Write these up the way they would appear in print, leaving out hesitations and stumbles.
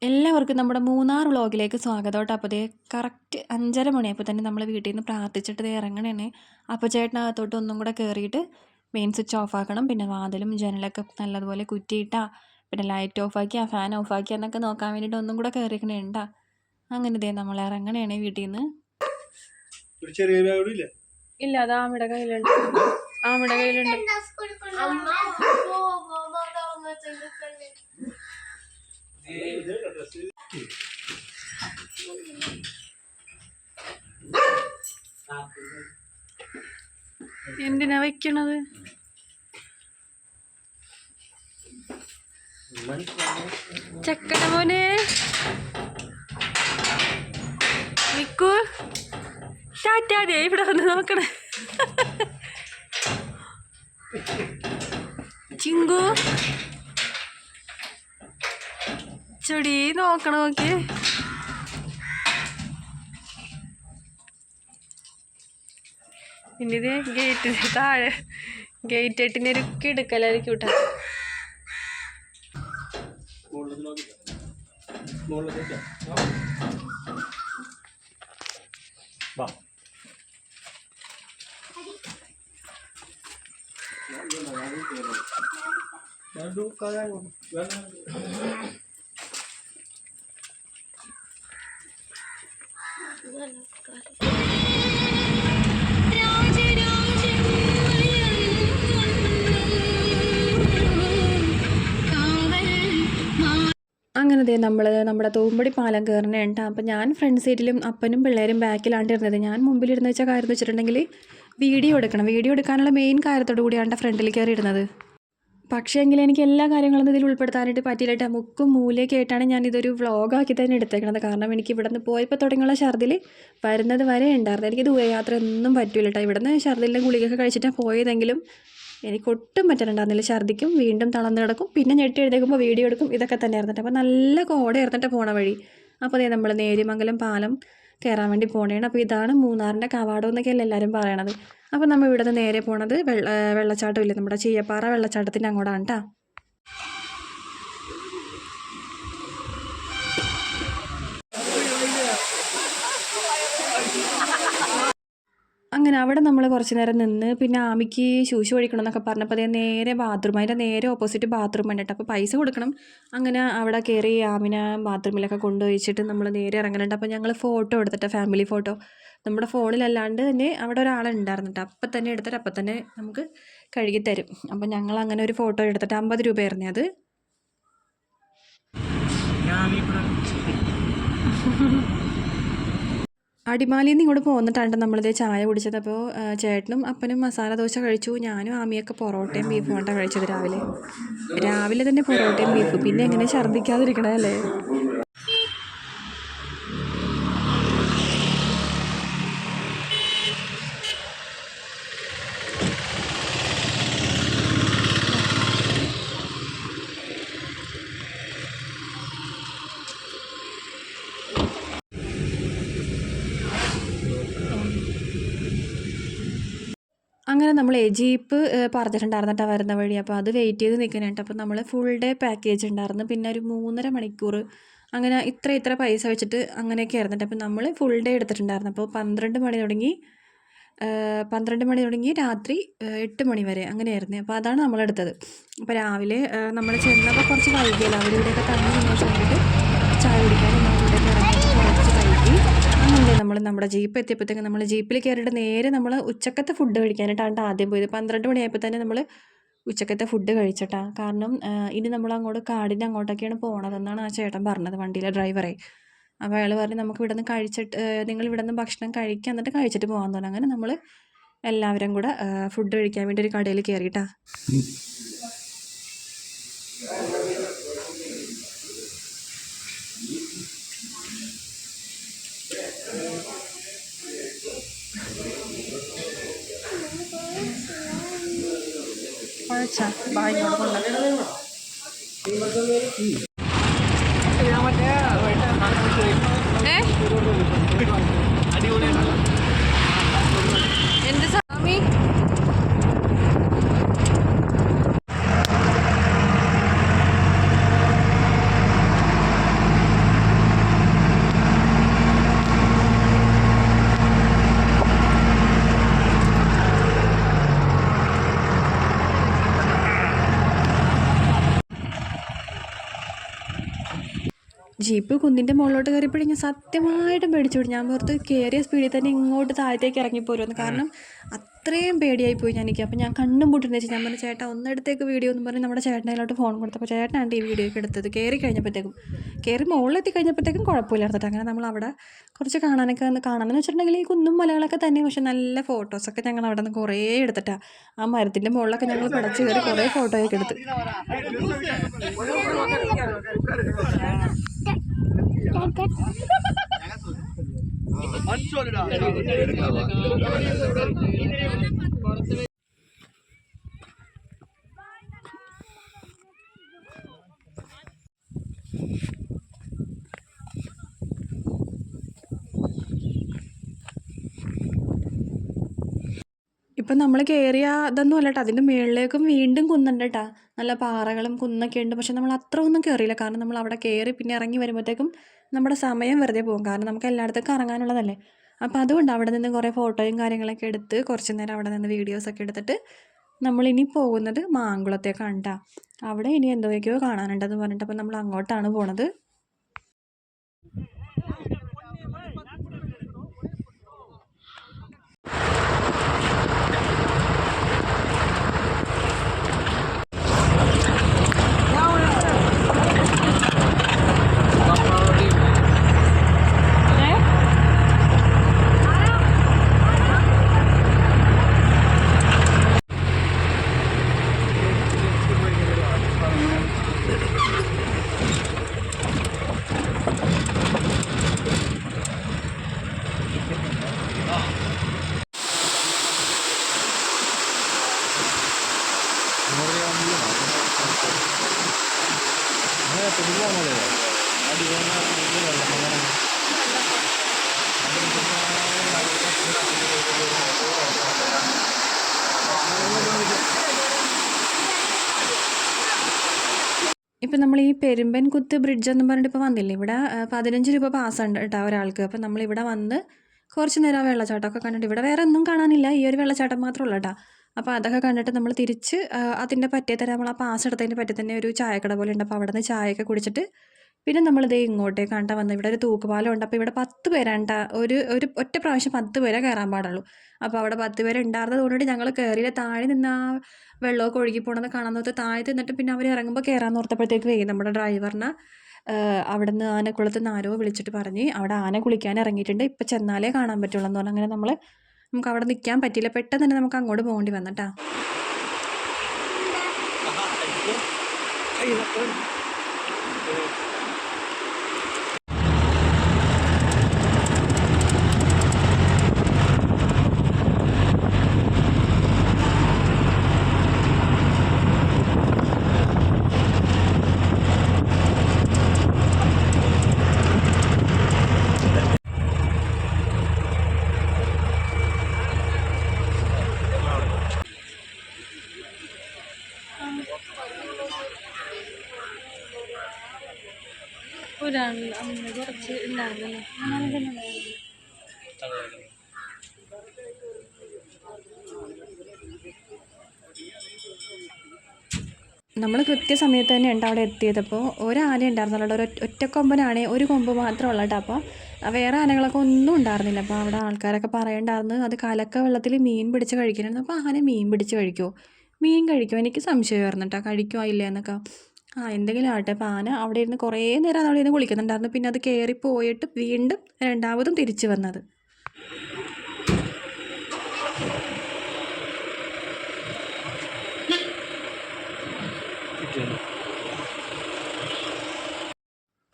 എല്ലാവർക്കും നമ്മുടെ മൂന്നാർ വ്ളോഗിലേക്ക് സ്വാഗതം കേട്ടോ. അപ്പോൾ കറക്റ്റ് 5:30 മണിയായപ്പോൾ തന്നെ നമ്മൾ വീട്ടിൽ നിന്ന് പ്രാർത്ഥിച്ചിട്ട് ഇറങ്ങണേ. അപ്പോൾ ചേട്ടനകത്തോട്ട് ഒന്നും കൂടെ കയറിയിട്ട് മെയിൻ സ്വിച്ച് ഓഫ് ആക്കണം. പിന്നെ വാതിലും ജനലൊക്കെ നല്ലതുപോലെ കുറ്റിയിട്ടാ, പിന്നെ ലൈറ്റ് ഓഫാക്കി ഫാൻ ഓഫാക്കി എന്നൊക്കെ നോക്കാൻ വേണ്ടിയിട്ട് ഒന്നും കൂടെ കയറിക്കണേണ്ടാ. അങ്ങനെ നമ്മൾ ഇറങ്ങണേ വീട്ടിൽ നിന്ന്. ഇല്ല, അത് ആമിയുടെ കയ്യിലുണ്ട്. എന്തിനാ വെക്കണത്? ചക്കട മോനെ നിക്കൂ, ടാറ്റാതെ ഇവിടെ വന്ന് നോക്കണേ. ചിങ്കു ചെടി നോക്കണ നോക്കി. പിന്നെ ഇത് ഗേറ്റ് താഴെ ഗേറ്റ് എട്ടിൻ്റെ ഒരു കിടക്കലായിരിക്കും കേട്ടോ. അങ്ങനെ നമ്മുടെ തൂമ്പടി പാലം കയറണേ കേട്ടോ. അപ്പം ഞാൻ ഫ്രണ്ട് സീറ്റിലും അപ്പനും പിള്ളേരും ബാക്കിലാണ് ഇരുന്നത്. ഞാൻ മുമ്പിലിരുന്ന് വെച്ച കാര്യം എന്ന് വെച്ചിട്ടുണ്ടെങ്കിൽ വീഡിയോ എടുക്കാനുള്ള മെയിൻ കാര്യത്തോടു കൂടിയാണ് ഫ്രണ്ടിൽ കയറി ഇരുന്നത്. പക്ഷേ എങ്കിലും എനിക്ക് എല്ലാ കാര്യങ്ങളും ഇതിൽ ഉൾപ്പെടുത്താനായിട്ട് പറ്റിയില്ല. മുക്കും മൂലയൊക്കെ ആയിട്ടാണ് ഞാൻ ഇതൊരു വ്ളോഗാക്കി തന്നെ എടുത്തേക്കണത്. കാരണം എനിക്ക് ഇവിടെ നിന്ന് പോയപ്പോൾ തുടങ്ങിയുള്ള ഛർദിൽ വരുന്നത് വരെ ഉണ്ടായിരുന്നു. എനിക്ക് ദൂരയാത്ര ഒന്നും പറ്റില്ല കേട്ടോ. ഇവിടെ നിന്ന് ഛർദിലിൻ്റെ ഗുളികയൊക്കെ കഴിച്ചിട്ടാണ് പോയതെങ്കിലും എനിക്കൊട്ടും പറ്റാനുണ്ടായിരുന്നില്ല. ഛർദിക്കും, വീണ്ടും തളർന്ന് കിടക്കും, പിന്നെ ഞെട്ടി എഴുതേക്കുമ്പോൾ വീഡിയോ എടുക്കും, ഇതൊക്കെ തന്നെ ആയിരുന്നിട്ട്. അപ്പോൾ നല്ല കോട ആയിരുന്നിട്ട് പോണ വഴി. അപ്പോൾ നമ്മൾ നേര്യമംഗലം പാലം കയറാൻ വേണ്ടി പോകണേണ്. അപ്പോൾ ഇതാണ് മൂന്നാറിൻ്റെ കവാടം എന്നൊക്കെയല്ല എല്ലാവരും പറയണത്. അപ്പോൾ നമ്മൾ ഇവിടെ നിന്ന് നേരെ പോണത് വെള്ളച്ചാട്ടം ഇല്ലേ, നമ്മുടെ ചീയപ്പാറ വെള്ളച്ചാട്ടത്തിൻ്റെ അങ്ങോട്ടാണ് കേട്ടോ. അങ്ങനെ അവിടെ നമ്മൾ കുറച്ച് നേരം നിന്ന് പിന്നെ ആമിക്ക് ശൂശു ഒഴിക്കണം എന്നൊക്കെ പറഞ്ഞപ്പോൾ നേരെ ബാത്റൂം, അതിൻ്റെ നേരെ ഓപ്പോസിറ്റ് ബാത്റൂം ഉണ്ട് കേട്ടോ. അപ്പോൾ പൈസ കൊടുക്കണം. അങ്ങനെ അവിടെ കയറി ആമിനെ ബാത്റൂമിലൊക്കെ കൊണ്ടുപോയിച്ചിട്ട് നമ്മൾ നേരെ ഇറങ്ങുന്നുണ്ട്. അപ്പോൾ ഞങ്ങൾ ഫോട്ടോ എടുത്തിട്ട് ഫാമിലി ഫോട്ടോ നമ്മുടെ ഫോണിലല്ലാണ്ട് തന്നെ അവിടെ ഒരാളുണ്ടായിരുന്നു കേട്ടോ. അപ്പം തന്നെ എടുത്തിട്ട് അപ്പം തന്നെ നമുക്ക് കഴുകി തരും. അപ്പം ഞങ്ങൾ അങ്ങനെ ഒരു ഫോട്ടോ എടുത്തിട്ട് 50 രൂപയായിരുന്നു അത്. അടിമാലിയിൽ നിന്ന് ഇങ്ങോട്ട് പോന്നിട്ടാണ്ട് നമ്മളിതേ ചായ കുടിച്ചത്. അപ്പോൾ ചേട്ടനും അപ്പനും മസാല ദോശ കഴിച്ചു, ഞാനും ആമിയൊക്കെ പൊറോട്ടയും ബീഫും കൊണ്ടാണ് കഴിച്ചത്. രാവിലെ തന്നെ പൊറോട്ടയും ബീഫും, പിന്നെ എങ്ങനെ ഛർദ്ദിക്കാതിരിക്കണല്ലേ. അങ്ങനെ നമ്മൾ ജീപ്പ് പറഞ്ഞിട്ടുണ്ടായിരുന്നു കേട്ടോ വരുന്ന വഴി. അപ്പോൾ അത് വെയിറ്റ് ചെയ്ത് നിൽക്കാനായിട്ട്. അപ്പോൾ നമ്മൾ ഫുൾ ഡേ പാക്കേജ് ഉണ്ടായിരുന്നു. പിന്നെ ഒരു 3.5 മണിക്കൂർ അങ്ങനെ ഇത്ര പൈസ വെച്ചിട്ട് അങ്ങനെയൊക്കെ ആയിരുന്നിട്ട്. അപ്പോൾ നമ്മൾ ഫുൾ ഡേ എടുത്തിട്ടുണ്ടായിരുന്നു. അപ്പോൾ 12 മണി തുടങ്ങി രാത്രി 8 മണി വരെ അങ്ങനെയായിരുന്നു. അപ്പോൾ അതാണ് നമ്മളെടുത്തത്. അപ്പോൾ രാവിലെ നമ്മൾ ചെന്നപ്പോൾ കുറച്ച് വൈകിയല്ലോ, അവിടെ ഇവിടെയൊക്കെ തങ്ങി നിന്ന് വേണ്ടിയിട്ട് ചായ കുടിക്കാനും അങ്ങോട്ടൊക്കെ ഇറങ്ങിയിട്ട് കുറച്ച് വൈകി. അങ്ങനെ നമ്മുടെ ജീപ്പ് എത്തിയപ്പോഴത്തേക്കും നമ്മൾ ജീപ്പിൽ കയറിയിട്ട് നേരെ നമ്മൾ ഉച്ചക്കത്തെ ഫുഡ് കഴിക്കാനായിട്ടാണ് ആദ്യം പോയത്. 12 മണിയായപ്പോൾ തന്നെ നമ്മൾ ഉച്ചക്കത്തെ ഫുഡ് കഴിച്ചിട്ടാ. കാരണം ഇനി നമ്മൾ അങ്ങോട്ട് കാടിൻ്റെ അങ്ങോട്ടൊക്കെയാണ് പോകണതെന്നാണ് ആ ചേട്ടൻ പറഞ്ഞത്, വണ്ടിയിലെ ഡ്രൈവറെ. അപ്പോൾ അയാൾ പറഞ്ഞു നമുക്ക് ഇവിടെ നിന്ന് നിങ്ങൾ ഇവിടെ നിന്ന് ഭക്ഷണം കഴിക്കുക, എന്നിട്ട് കഴിച്ചിട്ട് പോകാൻ തോന്നുന്നു. അങ്ങനെ നമ്മൾ എല്ലാവരും കൂടെ ഫുഡ് കഴിക്കാൻ വേണ്ടി ഒരു കടയിൽ കയറിയിട്ടാ. എന്ത് സ്വാമി ജീപ്പ് കുന്നിൻ്റെ മുകളിലോട്ട് കയറിയപ്പോഴും ഞാൻ സത്യമായിട്ടും പേടിച്ചു പോയി. ഞാൻ പുറത്ത് കയറിയ സ്പീഡിൽ തന്നെ ഇങ്ങോട്ട് താഴത്തേക്ക് ഇറങ്ങിപ്പോരുമെന്ന്. കാരണം അത്രയും പേടിയായിപ്പോയി എനിക്ക്. അപ്പോൾ ഞാൻ കണ്ണും പൂട്ടിരുന്നു വെച്ചാൽ ഞാൻ പറഞ്ഞു ചേട്ടാ ഒന്നെടുത്തേക്ക് വീഡിയോ എന്ന് പറഞ്ഞ് നമ്മുടെ ചേട്ടനയിലോട്ട് ഫോൺ കൊടുത്തപ്പോൾ ചേട്ടനാണ് ഈ വീഡിയോ ഒക്കെ എടുത്തത്. കയറി കഴിഞ്ഞപ്പോഴത്തേക്കും മുകളിലെത്തി കഴിഞ്ഞപ്പോഴത്തേക്കും കുഴപ്പമില്ലായിരുന്നിട്ട്. അങ്ങനെ നമ്മൾ അവിടെ കുറച്ച് കാണാമെന്ന് വെച്ചിട്ടുണ്ടെങ്കിൽ ഈ കുന്നും മലകളൊക്കെ തന്നെ. പക്ഷെ നല്ല ഫോട്ടോസൊക്കെ ഞങ്ങൾ അവിടെ നിന്ന് കുറേ എടുത്തിട്ടാണ്. ആ മരത്തിൻ്റെ മുകളിലൊക്കെ ഞങ്ങൾ പടച്ച് കയറി കുറേ ഫോട്ടോയൊക്കെ എടുത്ത്. ഇപ്പം നമ്മൾ കയറിയ അതൊന്നും അല്ല കേട്ടോ, അതിൻ്റെ മുകളിലേക്കും വീണ്ടും കുന്നുണ്ട് കേട്ടോ. നല്ല പാറകളും കുന്നൊക്കെ ഉണ്ട്. പക്ഷെ നമ്മൾ അത്ര ഒന്നും കയറിയില്ല. കാരണം നമ്മൾ അവിടെ കയറി പിന്നെ ഇറങ്ങി വരുമ്പോഴത്തേക്കും നമ്മുടെ സമയം വെറുതെ പോകും. കാരണം നമുക്ക് എല്ലായിടത്തേക്കും ഇറങ്ങാനുള്ളതല്ലേ. അപ്പോൾ അതുകൊണ്ട് അവിടെ നിന്ന് കുറേ ഫോട്ടോയും കാര്യങ്ങളൊക്കെ എടുത്ത് കുറച്ച് നേരം അവിടെ നിന്ന് വീഡിയോസൊക്കെ എടുത്തിട്ട് നമ്മളിനി പോകുന്നത് മാങ്കുളത്തേക്കാണ് കേട്ടോ. അവിടെ ഇനി എന്തൊക്കെയോ കാണാനുണ്ടെന്ന് പറഞ്ഞിട്ട് അപ്പോൾ നമ്മൾ അങ്ങോട്ടാണ് പോണത്. ഇപ്പം നമ്മൾ ഈ പെരുമ്പൻകുത്ത് ബ്രിഡ്ജ് എന്ന് പറഞ്ഞിട്ട് ഇപ്പോൾ വന്നില്ലേ, ഇവിടെ 15 രൂപ പാസ്സുണ്ട് കേട്ടോ ഒരാൾക്ക്. അപ്പം നമ്മളിവിടെ വന്ന് കുറച്ച് നേരം ആ വെള്ളച്ചാട്ടമൊക്കെ കണ്ടിട്ട്, ഇവിടെ വേറെ ഒന്നും കാണാനില്ല, ഈ ഒരു വെള്ളച്ചാട്ടം മാത്രമേ ഉള്ളൂ കേട്ടോ. അപ്പോൾ അതൊക്കെ കണ്ടിട്ട് നമ്മൾ തിരിച്ച് അതിൻ്റെ പറ്റേ തന്നെ നമ്മൾ ആ പാസ് എടുത്തതിൻ്റെ പറ്റേ തന്നെ ഒരു ചായക്കട പോലെ ഉണ്ട്. അപ്പോൾ അവിടെ നിന്ന് ചായയൊക്കെ കുടിച്ചിട്ട് പിന്നെ നമ്മളിതേ ഇങ്ങോട്ടേക്കാണ് വന്നത്. ഇവിടെ ഒരു തൂക്കുപാലം ഉണ്ട്. അപ്പോൾ ഇവിടെ 10 പേരാണ് ഒരു ഒറ്റ പ്രാവശ്യം 10 പേരെ കയറാൻ പാടുള്ളൂ. അപ്പോൾ അവിടെ 10 പേര് ഉണ്ടായിരുന്നത് കൊണ്ടിട്ട് ഞങ്ങൾ കയറിയില്ല. താഴെ നിന്ന് ആ വെള്ളമൊക്കെ ഒഴുകി പോകണമെന്ന് കാണാൻ നോക്കി താഴെ നിന്നിട്ട് പിന്നെ അവർ ഇറങ്ങുമ്പോൾ കയറാൻ ഓർത്തപ്പോഴത്തേക്ക് നമ്മുടെ ഡ്രൈവറിനെ അവിടെ നിന്ന് ആനക്കുളത്ത് നിന്ന് ആരോ വിളിച്ചിട്ട് പറഞ്ഞ് അവിടെ ആന കുളിക്കാൻ ഇറങ്ങിയിട്ടുണ്ട്, ഇപ്പം ചെന്നാലേ കാണാൻ പറ്റുള്ളൂ എന്ന് പറഞ്ഞാൽ അങ്ങനെ നമുക്ക് അവിടെ നിൽക്കാൻ പറ്റിയില്ല. പെട്ടെന്ന് തന്നെ നമുക്ക് അങ്ങോട്ട് പോകേണ്ടി വന്നിട്ടാ. കുറച്ച് ഉണ്ടായിരുന്നല്ലോ. നമ്മൾ കൃത്യസമയത്ത് തന്നെ ഉണ്ട് അവിടെ എത്തിയതപ്പോൾ ഒരാന ഉണ്ടായിരുന്നല്ലോ, ഒറ്റക്കൊമ്പനാണേ, ഒരു കൊമ്പ് മാത്രമുള്ള കേട്ടോ. അപ്പോൾ വേറെ ആനകളൊക്കെ ഒന്നും ഉണ്ടായിരുന്നില്ല. അപ്പോൾ അവിടെ ആൾക്കാരൊക്കെ പറയണ്ടായിരുന്നു അത് കലക്ക വെള്ളത്തിൽ മീൻ പിടിച്ച് കഴിക്കണമെന്ന്. അപ്പോൾ ആന മീൻ പിടിച്ച് കഴിക്കുമോ, മീൻ കഴിക്കുമോ, എനിക്ക് സംശയമായിരുന്നു കേട്ടോ, കഴിക്കുമോ ഇല്ല എന്നൊക്കെ. എന്തെങ്കിലും ആവട്ടെ. അപ്പോൾ ആന അവിടെ ഇരുന്ന് കുറേ നേരം അവിടെ ഇരുന്ന് കുളിക്കുന്നുണ്ടായിരുന്നു. പിന്നെ അത് കയറി പോയിട്ട് വീണ്ടും രണ്ടാമതും തിരിച്ചു വന്നത്.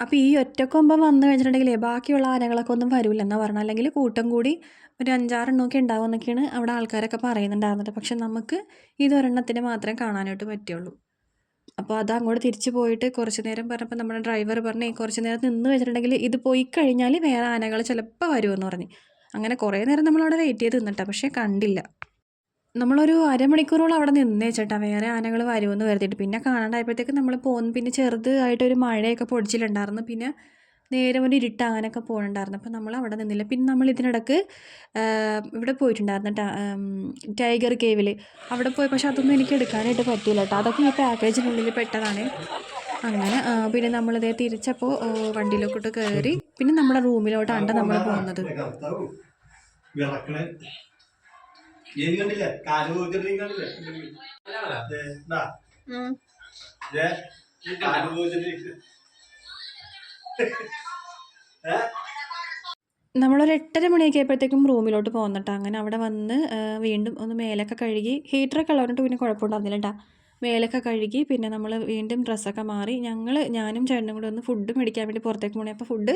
അപ്പോൾ ഈ ഒറ്റക്കൊമ്പൻ വന്നു കഴിഞ്ഞിട്ടുണ്ടെങ്കിൽ ബാക്കിയുള്ള ആനകളൊക്കെ ഒന്നും വരില്ലെന്നാണ് പറഞ്ഞത്. അല്ലെങ്കിൽ കൂട്ടം കൂടി ഒരു 5-6 എണ്ണമൊക്കെ ഉണ്ടാവുമെന്നൊക്കെയാണ് അവിടെ ആൾക്കാരൊക്കെ പറയുന്നുണ്ടായിരുന്നത്. പക്ഷെ നമുക്ക് ഇതൊരെണ്ണത്തിന് മാത്രമേ കാണാനായിട്ട് പറ്റുള്ളൂ. അപ്പോൾ അത് അങ്ങോട്ട് തിരിച്ച് പോയിട്ട് കുറച്ച് നേരം പറഞ്ഞപ്പോൾ നമ്മുടെ ഡ്രൈവർ പറഞ്ഞ് കുറച്ച് നേരം നിന്ന് വെച്ചിട്ടുണ്ടെങ്കിൽ ഇത് പോയി കഴിഞ്ഞാൽ വേറെ ആനകൾ ചിലപ്പോൾ വരുമെന്ന് പറഞ്ഞ്. അങ്ങനെ കുറേ നേരം നമ്മളവിടെ വെയിറ്റ് ചെയ്ത് നിന്നിട്ടാണ്, പക്ഷേ കണ്ടില്ല. നമ്മളൊരു അരമണിക്കൂറോളം അവിടെ നിന്നേ ചേട്ടാ വേറെ ആനകൾ വരുമെന്ന് കരുതിയിട്ട്. പിന്നെ കാണാണ്ടായപ്പോഴത്തേക്ക് നമ്മൾ പോന്നു. പിന്നെ ചെറുതായിട്ടൊരു മഴയൊക്കെ പൊടിച്ചിട്ടുണ്ടായിരുന്നു. പിന്നെ നേരെ ഒരു ഇരുട്ട് അങ്ങനെയൊക്കെ പോകുന്നുണ്ടായിരുന്നു. അപ്പോൾ നമ്മൾ അവിടെ നിന്നില്ല. പിന്നെ നമ്മൾ ഇതിനിടക്ക് ഇവിടെ പോയിട്ടുണ്ടായിരുന്നു കേട്ടോ, ടൈഗർ കേവിൽ അവിടെ പോയി. പക്ഷെ അതൊന്നും എനിക്ക് എടുക്കാനായിട്ട് പറ്റിയില്ല കേട്ടോ, അതൊക്കെ ഈ പാക്കേജിനുള്ളിൽ പെട്ടതാണ്. അങ്ങനെ പിന്നെ നമ്മളിതേ തിരിച്ചപ്പോൾ വണ്ടിയിലോട്ട് കയറി പിന്നെ നമ്മുടെ റൂമിലോട്ടാണ് നമ്മൾ പോകുന്നത്. നമ്മളൊരു 8:30 മണിയൊക്കെ ആയപ്പോഴത്തേക്കും റൂമിലോട്ട് പോകുന്നുട്ടോ. അങ്ങനെ അവിടെ വന്ന് വീണ്ടും ഒന്ന് മേലൊക്കെ കഴുകി, ഹീറ്ററൊക്കെ ഉള്ളതുകൊണ്ട് പിന്നെ കുഴപ്പമുണ്ടായിരുന്നില്ല കേട്ടോ. മേലൊക്കെ കഴുകി പിന്നെ നമ്മൾ വീണ്ടും ഡ്രസ്സൊക്കെ മാറി ഞാനും ചേട്ടനും കൂടെ ഒന്ന് ഫുഡ് മേടിക്കാൻ വേണ്ടി പുറത്തേക്ക് പോകണേ. അപ്പോൾ ഫുഡ്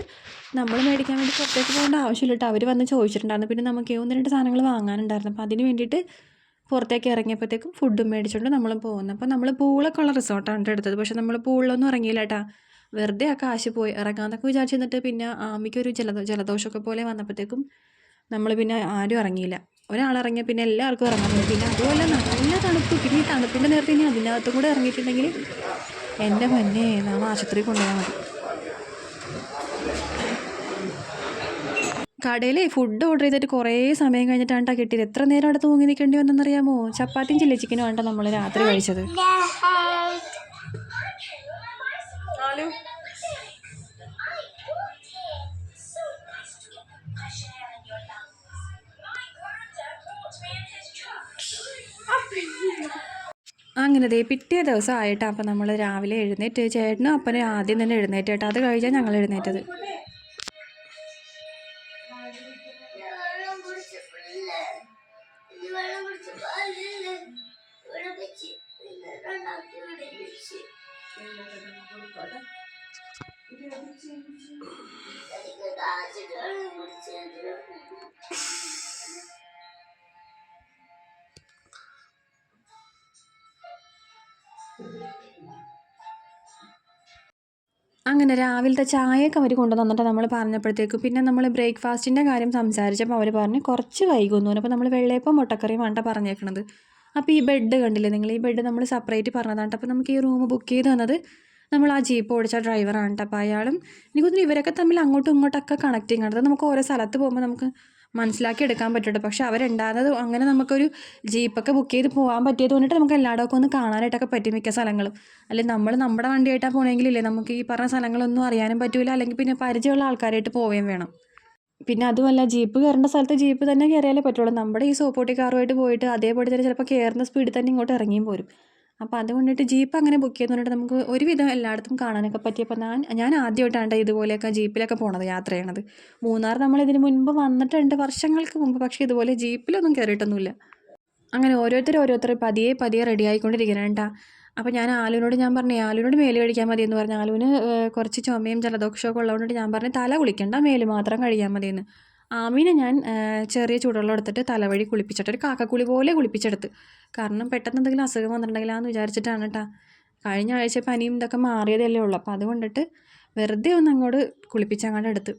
നമ്മൾ മേടിക്കാൻ വേണ്ടി പുറത്തേക്ക് പോകേണ്ട ആവശ്യമില്ല കേട്ടോ. അവർ വന്ന് ചോദിച്ചിട്ടുണ്ടായിരുന്നു. പിന്നെ നമുക്ക് 1-2 സാധനങ്ങൾ വാങ്ങാനുണ്ടായിരുന്നു. അപ്പോൾ അതിന് വേണ്ടിയിട്ട് പുറത്തേക്ക് ഇറങ്ങിയപ്പോഴത്തേക്കും ഫുഡും മേടിച്ചുകൊണ്ട് നമ്മളും പോകുന്നു. അപ്പോൾ നമ്മൾ പൂളൊക്കെ ഉള്ള റിസോർട്ടാണ് എടുത്തത്. പക്ഷേ നമ്മൾ പൂളിലൊന്നും ഇറങ്ങിയില്ല കേട്ടോ. വെറുതെ ആ കാശ് പോയി ഇറങ്ങാമെന്നൊക്കെ വിചാരിച്ച് നിന്നിട്ട് പിന്നെ ആമിക്കൊരു ജലദോഷമൊക്കെ പോലെ വന്നപ്പോഴത്തേക്കും നമ്മൾ പിന്നെ ആരും ഇറങ്ങിയില്ല. ഒരാളിറങ്ങിയ പിന്നെ എല്ലാവർക്കും ഇറങ്ങാൻ പറ്റും. പിന്നെ അതുപോലെ നല്ല തണുപ്പ്. പിന്നെ ഈ തണുപ്പിൻ്റെ നേരത്തെ ഇനി അതിനകത്തും കൂടെ ഇറങ്ങിയിട്ടുണ്ടെങ്കിൽ എൻ്റെ പൊന്നേ നാളെ ആശുപത്രിയിൽ കൊണ്ടുപോയാൽ മതി. കടയിൽ ഫുഡ് ഓർഡർ ചെയ്തിട്ട് കുറേ സമയം കഴിഞ്ഞിട്ടാണ് കിട്ടിയത്. എത്ര നേരം അവിടെ തൂങ്ങി നിൽക്കേണ്ടി വന്നെന്നറിയാമോ? ചപ്പാത്തിയും ചില്ലി ചിക്കനും ആണ് നമ്മൾ രാത്രി കഴിച്ചത്. അങ്ങനെ പിറ്റേ ദിവസം ആയിട്ടാണ് അപ്പോൾ നമ്മൾ രാവിലെ എഴുന്നേറ്റ്. ചേട്ടനും അപ്പനും ആദ്യം തന്നെ എഴുന്നേറ്റ് കേട്ടോ. അത് കഴിഞ്ഞാൽ ഞങ്ങൾ എഴുന്നേറ്റത്. അങ്ങനെ രാവിലത്തെ ചായയൊക്കെ അവർ കൊണ്ടുവന്നിട്ട് നമ്മൾ പറഞ്ഞപ്പോഴത്തേക്കും പിന്നെ നമ്മൾ ബ്രേക്ക്ഫാസ്റ്റിൻ്റെ കാര്യം സംസാരിച്ചപ്പോൾ അവർ പറഞ്ഞ് കുറച്ച് വൈകുന്നു. അപ്പോൾ നമ്മൾ വെള്ളയപ്പം മുട്ടക്കറിയും വേണ്ട പറഞ്ഞേക്കണത്. അപ്പോൾ ഈ ബെഡ് കണ്ടില്ലേ നിങ്ങൾ? ഈ ബെഡ് നമ്മൾ സെപ്പറേറ്റ് പറഞ്ഞതാണ്. അപ്പോൾ നമുക്ക് ഈ റൂം ബുക്ക് ചെയ്ത് തന്നത് നമ്മൾ ആ ജീപ്പ് ഓടിച്ച ഡ്രൈവറാണ് കേട്ടോ. അപ്പോൾ അയാളും എനിക്ക് തോന്നുന്നു ഇവരൊക്കെ തമ്മിൽ അങ്ങോട്ടും ഇങ്ങോട്ടൊക്കെ കണക്റ്റിങ് ആണ്. അത് നമുക്ക് ഓരോ സ്ഥലത്ത് പോകുമ്പോൾ നമുക്ക് മനസ്സിലാക്കി എടുക്കാൻ പറ്റുള്ളൂ. പക്ഷെ അവരുണ്ടാകുന്നത് അങ്ങനെ നമുക്കൊരു ജീപ്പൊക്കെ ബുക്ക് ചെയ്ത് പോകാൻ പറ്റിയത് കൊണ്ടിട്ട് നമുക്ക് എല്ലായിടമൊക്കെ ഒന്ന് കാണാനായിട്ടൊക്കെ പറ്റും മിക്ക സ്ഥലങ്ങളും. അല്ലെങ്കിൽ നമ്മൾ നമ്മുടെ വണ്ടിയായിട്ടാണ് പോകണമെങ്കിലില്ലേ നമുക്ക് ഈ പറഞ്ഞ സ്ഥലങ്ങളൊന്നും അറിയാനും പറ്റില്ല. അല്ലെങ്കിൽ പിന്നെ പരിചയമുള്ള ആൾക്കാരായിട്ട് പോവുകയും വേണം. പിന്നെ അതുമല്ല ജീപ്പ് കയറേണ്ട സ്ഥലത്ത് ജീപ്പ് തന്നെ കയറിയാലേ പറ്റുള്ളൂ. നമ്മുടെ ഈ സോപ്പോട്ടി കാറുമായിട്ട് പോയിട്ട് അതേപോലെ തന്നെ ചിലപ്പോൾ കയറുന്ന സ്പീഡിൽ തന്നെ ഇങ്ങോട്ട് ഇറങ്ങിയും പോരും. അപ്പോൾ അതുകൊണ്ടിട്ട് ജീപ്പ് അങ്ങനെ ബുക്ക് ചെയ്യുന്നതുകൊണ്ട് നമുക്ക് ഒരുവിധം എല്ലായിടത്തും കാണാനൊക്കെ പറ്റിയപ്പോൾ ഞാൻ ആദ്യമായിട്ടാണ് ഇതുപോലെയൊക്കെ ജീപ്പിലൊക്കെ പോണത്, യാത്ര ചെയ്യണത്. മൂന്നാർ നമ്മൾ ഇതിന് മുൻപ് വന്നിട്ടുണ്ട് വർഷങ്ങൾക്ക് മുമ്പ്. പക്ഷേ ഇതുപോലെ ജീപ്പിലൊന്നും കയറിയിട്ടൊന്നുമില്ല. അങ്ങനെ ഓരോരുത്തർ പതിയെ റെഡി ആയിക്കൊണ്ടിരിക്കണം കേട്ടോ. അപ്പോൾ ഞാൻ പറഞ്ഞു ആലുവിനോട് മേല് കഴിക്കാൻ മതി എന്ന് പറഞ്ഞു. ആലുവിന് കുറച്ച് ചുമയും ജലദോഷമൊക്കെ ഉള്ളതുകൊണ്ട് ഞാൻ പറഞ്ഞു തല കുളിക്കണ്ട, മേല് മാത്രം കഴിയാൻ മതിയെന്ന്. ആമീനെ ഞാൻ ചെറിയ ചൂടുവെള്ളം എടുത്തിട്ട് തലവഴി കുളിപ്പിച്ചിട്ട് ഒരു കാക്കക്കുളി പോലെ കുളിപ്പിച്ചെടുത്ത്. കാരണം പെട്ടെന്ന് എന്തെങ്കിലും അസുഖം വന്നിട്ടുണ്ടെങ്കിലാന്ന് വിചാരിച്ചിട്ടാണ് കേട്ടോ. കഴിഞ്ഞ ആഴ്ച പനിയും ഇതൊക്കെ മാറിയതല്ലേ ഉള്ളൂ. അപ്പോൾ അതുകൊണ്ടിട്ട് വെറുതെ ഒന്ന് അങ്ങോട്ട് കുളിപ്പിച്ചങ്ങോട്ട് എടുത്ത്.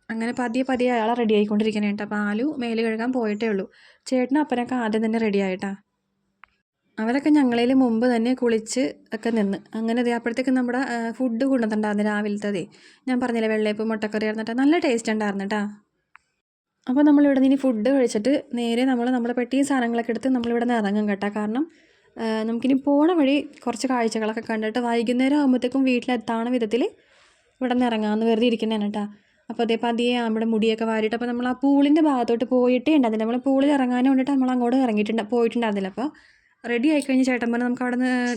അങ്ങനെ പതിയെ അയാളെ റെഡി ആയിക്കൊണ്ടിരിക്കണേ കേട്ടോ. അപ്പോൾ ആലു മേല് കഴുകാൻ പോയിട്ടേ ഉള്ളൂ. ചേട്ടനും അപ്പനൊക്കെ ആദ്യം തന്നെ റെഡി ആയിട്ടാ. അവരൊക്കെ ഞങ്ങളിൽ മുമ്പ് തന്നെ കുളിച്ച് ഒക്കെ നിന്ന്. അങ്ങനെ അപ്പോഴത്തേക്ക് നമ്മുടെ ഫുഡ് കൊണ്ടുവന്നിട്ടുണ്ടായിരുന്നു രാവിലത്തതേ. ഞാൻ പറഞ്ഞില്ലേ വെള്ളയപ്പം മുട്ടക്കറി ആയിരുന്നിട്ട് നല്ല ടേസ്റ്റ് ഉണ്ടായിരുന്നു കേട്ടോ. അപ്പോൾ നമ്മളിവിടെ നിന്ന് ഫുഡ് കഴിച്ചിട്ട് നേരെ നമ്മുടെ പെട്ടിയും സാധനങ്ങളൊക്കെ എടുത്ത് നമ്മളിവിടെ നിന്ന് ഇറങ്ങും കേട്ടോ. കാരണം നമുക്കിനി പോണ വഴി കുറച്ച് കാഴ്ചകളൊക്കെ കണ്ടിട്ട് വൈകുന്നേരം ആകുമ്പോഴത്തേക്കും വീട്ടിലെത്താവുന്ന വിധത്തിൽ ഇവിടെ നിന്ന് ഇറങ്ങാമെന്ന് വെറുതെ ഇരിക്കുന്നതാണ് കേട്ടോ. അപ്പോൾ പതിയെ നമ്മുടെ മുടിയൊക്കെ വാരിയിട്ട് അപ്പോൾ നമ്മൾ ആ പൂളിൻ്റെ ഭാഗത്തോട്ട് പോയിട്ടേ ഉണ്ടായിരുന്നില്ല. നമ്മൾ പൂളിൽ ഇറങ്ങാനും വേണ്ടിയിട്ട് നമ്മൾ അങ്ങോട്ട് പോയിട്ടുണ്ടായിരുന്നില്ല. അപ്പോൾ റെഡി ആയിക്കഴിഞ്ഞ് ചേട്ടൻ പറഞ്ഞ് നമുക്ക്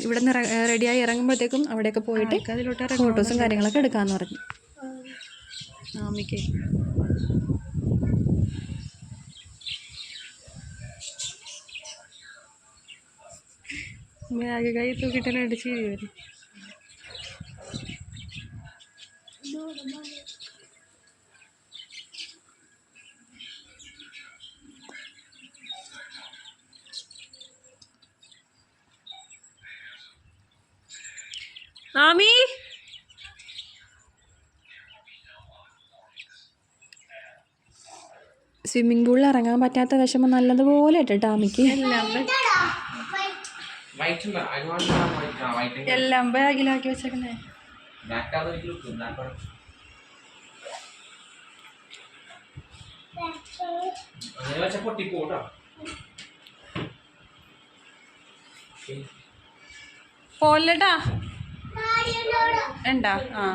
ഇവിടെ നിന്ന് റെഡിയായി ഇറങ്ങുമ്പോഴത്തേക്കും അവിടെയൊക്കെ പോയിട്ട് ഫോട്ടോസും കാര്യങ്ങളൊക്കെ എടുക്കാമെന്ന് പറഞ്ഞു. ആമിക്ക് ബാഗ് കൈ തൂക്കിയിട്ടെല്ലാം അടിച്ച് വരും. ആമി സ്വിമ്മിംഗ് പൂളിൽ ഇറങ്ങാൻ പറ്റാത്ത വിഷമം നല്ലതുപോലെ ഇട്ടിട്ട് ആമിക്ക് എല്ലാം ബാഗിലാക്കി വെച്ചേക്കണേ. പോലട്ടാ ഉണ്ടാ ആ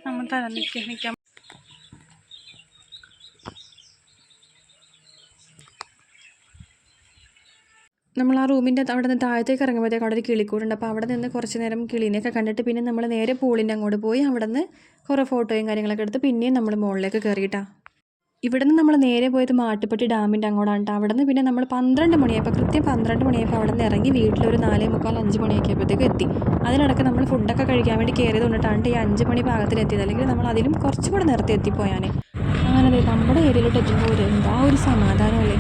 നമ്മൾ തരാം നിൽക്കാം നമ്മൾ ആ റൂമിൻ്റെ അവിടെ നിന്ന് താഴത്തേക്ക് ഇറങ്ങുമ്പോഴത്തേക്ക് അവിടെ ഒരു കിളിക്കൂടുണ്ട്. അപ്പോൾ അവിടെ നിന്ന് കുറച്ച് നേരം കിളീനെയൊക്കെ കണ്ടിട്ട് പിന്നെ നമ്മൾ നേരെ പൂളിൻ്റെ അങ്ങോട്ട് പോയി അവിടെ നിന്ന് കുറേ ഫോട്ടോയും കാര്യങ്ങളൊക്കെ എടുത്ത് പിന്നെയും നമ്മൾ മുകളിലേക്ക് കയറിയിട്ടാണ്. ഇവിടെ നിന്ന് നമ്മൾ നേരെ പോയത് മാട്ടുപ്പെട്ടി ഡാമിൻ്റെ അങ്ങോട്ടാണ് കേട്ടോ. അവിടെ നിന്ന് പിന്നെ നമ്മൾ 12 മണിയായപ്പോൾ കൃത്യം 12 മണിയായപ്പോൾ അവിടെ നിന്ന് ഇറങ്ങി വീട്ടിലൊരു 4:45 5 മണിയൊക്കെ ആയപ്പോഴത്തേക്ക് എത്തി. അതിനിടയ്ക്ക് നമ്മൾ ഫുഡൊക്കെ കഴിക്കാൻ വേണ്ടി കയറിയത് കൊണ്ടിട്ടാണ് ഈ 5 മണി പാകത്തിലെത്തിയത്. അല്ലെങ്കിൽ നമ്മൾ അതിലും കുറച്ചും കൂടെ നേരത്തെ എത്തിപ്പോയാൻ. അങ്ങനെ നമ്മുടെ ഏരിയയിലോട്ട് എത്തുമ്പോൾ എന്താ ഒരു സമാധാനമല്ലേ.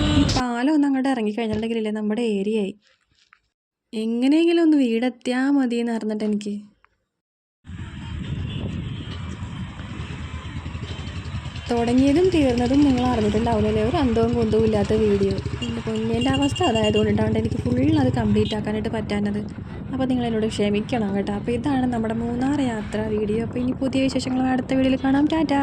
ഈ പാലം ഒന്ന് അങ്ങോട്ട് ഇറങ്ങിക്കഴിഞ്ഞിട്ടുണ്ടെങ്കിലല്ലേ നമ്മുടെ ഏരിയയായി. എങ്ങനെയെങ്കിലും ഒന്ന് വീടെത്തിയാൽ മതി എന്ന് പറഞ്ഞിട്ട് എനിക്ക് തുടങ്ങിയതും തീർന്നതും നിങ്ങൾ അറിഞ്ഞിട്ടുണ്ടാവില്ലല്ലേ. ഒരു അന്തവും കുന്തവും ഇല്ലാത്ത വീഡിയോ. എൻ്റെ പൊന്നേൻ്റെ അവസ്ഥ അതായതുകൊണ്ടിട്ടാണ് എനിക്ക് ഫുൾ അത് കംപ്ലീറ്റ് ആക്കാനായിട്ട് പറ്റാനത്. അപ്പോൾ നിങ്ങൾ എന്നോട് ക്ഷമിക്കണം കേട്ടോ. അപ്പോൾ ഇതാണ് നമ്മുടെ മൂന്നാർ യാത്ര വീഡിയോ. അപ്പോൾ ഇനി പുതിയ വിശേഷങ്ങൾ അടുത്ത വീഡിയോയിൽ കാണാം. ടാറ്റാ.